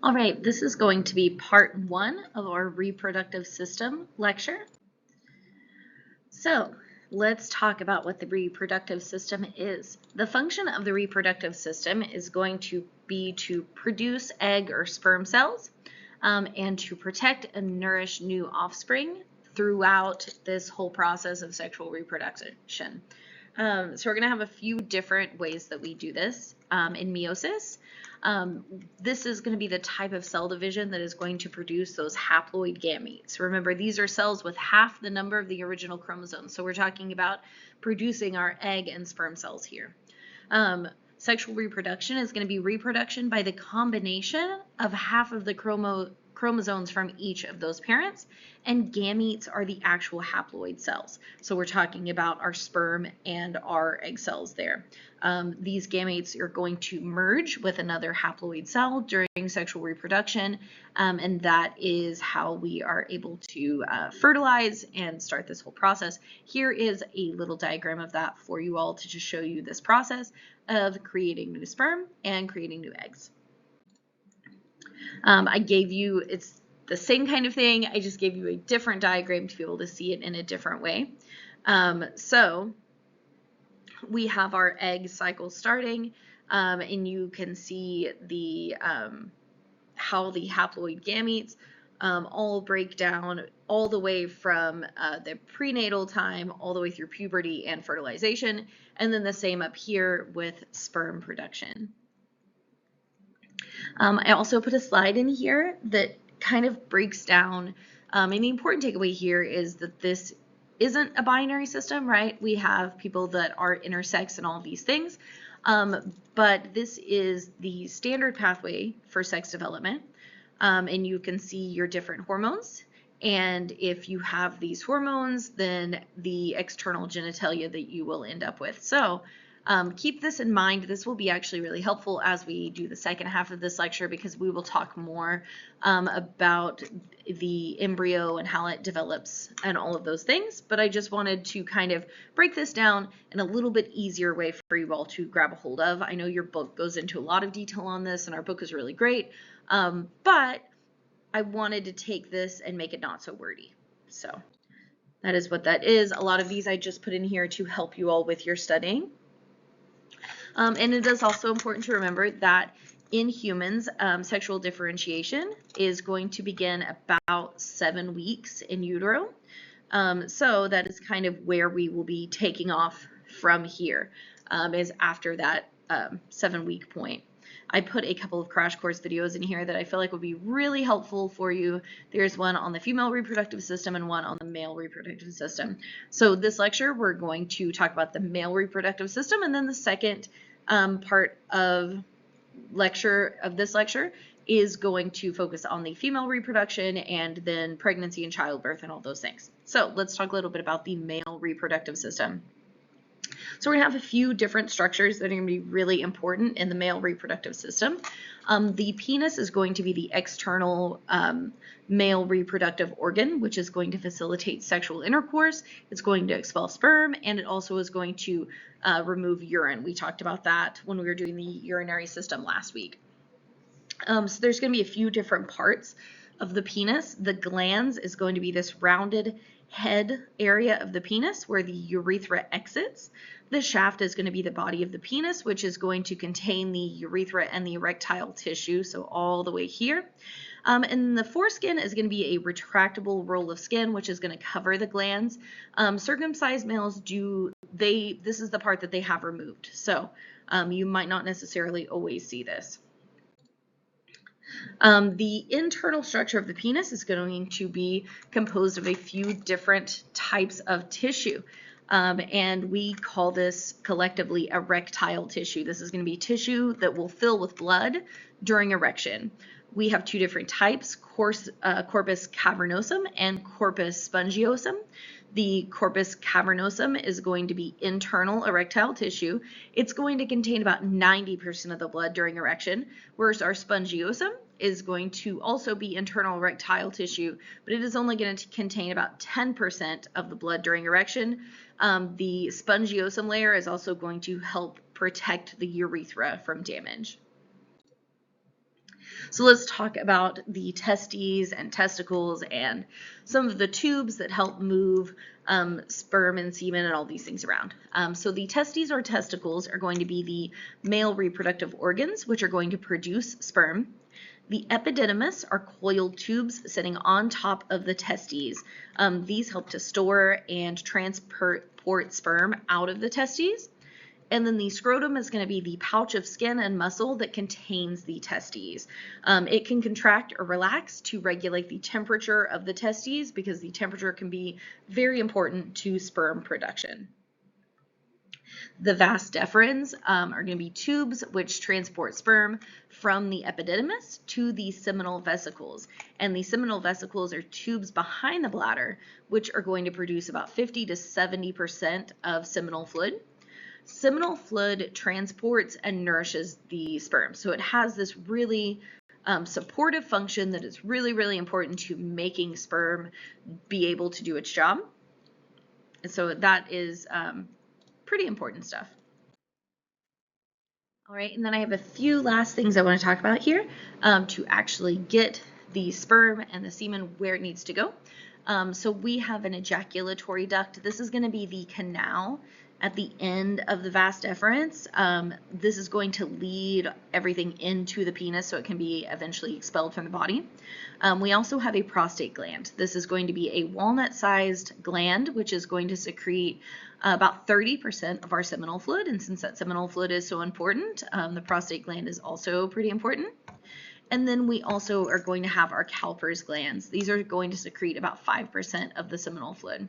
All right, this is going to be part 1 of our reproductive system lecture. So let's talk about what the reproductive system is. The function of the reproductive system is going to be to produce egg or sperm cells and to protect and nourish new offspring throughout this whole process of sexual reproduction. So we're going to have a few different ways that we do this in meiosis. This is going to be the type of cell division that is going to produce those haploid gametes. Remember, these are cells with half the number of the original chromosomes. So we're talking about producing our egg and sperm cells here. Sexual reproduction is going to be reproduction by the combination of half of the chromosomes from each of those parents, and gametes are the actual haploid cells. So we're talking about our sperm and our egg cells there. These gametes are going to merge with another haploid cell during sexual reproduction, and that is how we are able to fertilize and start this whole process. Here is a little diagram of that for you all to just show you this process of creating new sperm and creating new eggs. I gave you, it's the same kind of thing, I just gave you a different diagram to be able to see it in a different way. So we have our egg cycle starting, and you can see the how the haploid gametes all break down all the way from the prenatal time all the way through puberty and fertilization, and then the same up here with sperm production. I also put a slide in here that kind of breaks down, and the important takeaway here is that this isn't a binary system, right? We have people that are intersex and all of these things, but this is the standard pathway for sex development, and you can see your different hormones, and if you have these hormones, then the external genitalia that you will end up with. So keep this in mind. This will be actually really helpful as we do the second half of this lecture, because we will talk more about the embryo and how it develops and all of those things. But I just wanted to kind of break this down in a little bit easier way for you all to grab a hold of. I know your book goes into a lot of detail on this, and our book is really great, but I wanted to take this and make it not so wordy. So that is what that is. A lot of these I just put in here to help you all with your studying. And it is also important to remember that in humans, sexual differentiation is going to begin about 7 weeks in utero. So that is kind of where we will be taking off from here, is after that 7-week point. I put a couple of crash course videos in here that I feel like would be really helpful for you. There's one on the female reproductive system and one on the male reproductive system. So this lecture, we're going to talk about the male reproductive system, and then the second part of this lecture is going to focus on the female reproduction and then pregnancy and childbirth and all those things. So let's talk a little bit about the male reproductive system. So we're going to have a few different structures that are going to be really important in the male reproductive system. The penis is going to be the external male reproductive organ, which is going to facilitate sexual intercourse. It's going to expel sperm, and it also is going to remove urine. We talked about that when we were doing the urinary system last week. So there's going to be a few different parts of the penis. The glans is going to be this rounded head area of the penis where the urethra exits. The shaft is going to be the body of the penis, which is going to contain the urethra and the erectile tissue, so all the way here. And the foreskin is going to be a retractable roll of skin, which is going to cover the glands. Circumcised males this is the part that they have removed, so you might not necessarily always see this. The internal structure of the penis is going to be composed of a few different types of tissue, and we call this collectively erectile tissue. This is going to be tissue that will fill with blood during erection. We have two different types, corpus cavernosum and corpus spongiosum. The corpus cavernosum is going to be internal erectile tissue. It's going to contain about 90% of the blood during erection, whereas our spongiosum is going to also be internal erectile tissue, but it is only going to contain about 10% of the blood during erection. The spongiosum layer is also going to help protect the urethra from damage. So let's talk about the testes and testicles and some of the tubes that help move sperm and semen and all these things around. So the testes or testicles are going to be the male reproductive organs, which are going to produce sperm. The epididymis are coiled tubes sitting on top of the testes. These help to store and transport sperm out of the testes. And then the scrotum is going to be the pouch of skin and muscle that contains the testes. It can contract or relax to regulate the temperature of the testes because the temperature can be very important to sperm production. The vas deferens are going to be tubes which transport sperm from the epididymis to the seminal vesicles. And the seminal vesicles are tubes behind the bladder, which are going to produce about 50 to 70% of seminal fluid. Seminal fluid transports and nourishes the sperm. So it has this really supportive function that is really, really important to making sperm be able to do its job. And so that is pretty important stuff. All right, and then I have a few last things I want to talk about here to actually get the sperm and the semen where it needs to go. So we have an ejaculatory duct. This is going to be the canal at the end of the vas deferens. This is going to lead everything into the penis so it can be eventually expelled from the body. We also have a prostate gland. This is going to be a walnut-sized gland, which is going to secrete about 30% of our seminal fluid. And since that seminal fluid is so important, the prostate gland is also pretty important. And then we also are going to have our Cowper's glands. These are going to secrete about 5% of the seminal fluid.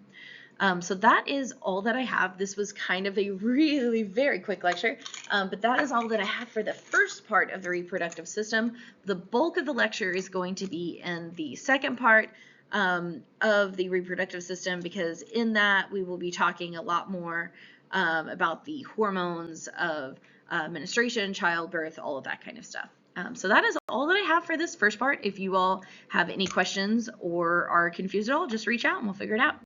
So that is all that I have. This was kind of a really very quick lecture, but that is all that I have for the first part of the reproductive system. The bulk of the lecture is going to be in the second part of the reproductive system, because in that we will be talking a lot more about the hormones of menstruation, childbirth, all of that kind of stuff. So that is all that I have for this first part. If you all have any questions or are confused at all, just reach out and we'll figure it out.